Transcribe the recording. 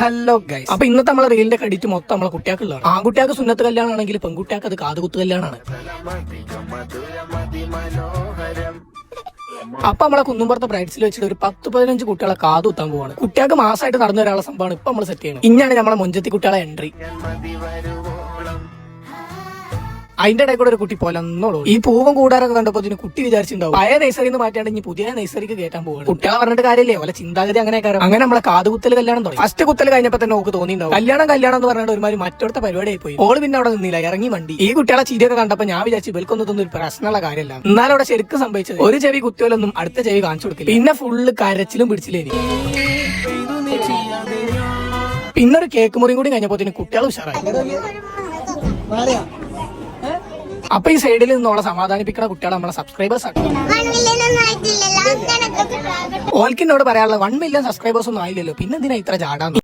Hello guys, അപ്പൊ ഇന്നത്തെ നമ്മളെ റീലിന്റെ ക്രെഡിറ്റ് മൊത്തം നമ്മളെ കുട്ടികൾക്കുള്ളതാണ്. ആൺകുട്ടികൾക്ക് സുന്നത്ത് കല്യാണമാണെങ്കിൽ പെൺകുട്ടികൾക്ക് അത് കാതുകുത്ത് കല്യാണമാണ്. അപ്പൊ നമ്മളെ കുന്നുംപുറത്തെ ബ്രൈഡ്സിൽ വെച്ചിട്ട് ഒരു 10-15 കുട്ടികളെ കാതുകുത്താൻ പോവാണ്. കുട്ടികൾക്ക് മാസമായിട്ട് നടന്നു വരാനുള്ള സംഭവമാണ് ഇപ്പൊ നമ്മൾ സെറ്റ് ചെയ്യുന്നത്. ഇന്നാണ് നമ്മളെ മുഞ്ചത്തി കുട്ടികളെ എൻട്രി. അതിന്റെ ഇടയിൽ കൂടെ ഒരു കുട്ടി പോലെന്നോളൂ. ഈ പൂവും കൂടാരൊക്കെ കണ്ടപ്പോ ഇതിന് കുട്ടി വിചാരിച്ചിട്ടുണ്ടാവും പഴയ നഴ്സറിന്ന് മാറ്റാണ്ട് ഇനി പുതിയ നഴ്സറിക്ക് കയറ്റാൻ പോകും. കുട്ടികളെ പറഞ്ഞിട്ട് കാര്യമില്ലേ, ഓലെ ചിന്താഗതി അങ്ങനെ നമ്മളെ കാതുകുത്തൽ കല്യാണം തുടങ്ങി. ഫസ്റ്റ് കുത്തൽ കഴിഞ്ഞപ്പോ തന്നെ നമുക്ക് തോന്നിയിട്ടുണ്ടാവും കല്യാണം എന്ന് പറഞ്ഞിട്ട് ഒരുമാതിരി മറ്റൊരുത്ത പരിപാടിയായി പോയി. ഓള് പിന്നെ അവിടെ നിന്നില്ല, ഇറങ്ങി വണ്ടി. ഈ കുട്ടികളെ ചിരിയൊക്കെ കണ്ടപ്പോ ഞാൻ വിചാരിച്ചു ഇവൽക്കൊന്നും ഇതൊന്നും ഒരു പ്രശ്നമുള്ള കാര്യമല്ല. എന്നാലും അവിടെ ശരിക്കും സംഭവിച്ചത് ഒരു ചെവി കുത്തിയോലൊന്നും അടുത്ത ചെവി കാണിച്ചു കൊടുക്കില്ല. പിന്നെ ഫുള്ള് കരച്ചിലും പിടിച്ചില്ലേനി. പിന്നൊരു കേക്ക് മുറിയും കൂടി കഴിഞ്ഞപ്പോ കുട്ടികൾ ഉഷാറായി. അപ്പൊ ഈ സൈഡിൽ നിന്നോളെ സമാധാനിപ്പിക്കുന്ന കുട്ടികളെ നമ്മളെ സബ്സ്ക്രൈബേഴ്സ് ആണ്. ഓൽക്കിനോട് പറയാനുള്ള 1 മില്യൺ സബ്സ്ക്രൈബേഴ്സ് ഒന്നും ആയില്ലല്ലോ, പിന്നെ എന്തിനാ ഇത്ര ചാടാന്ന്.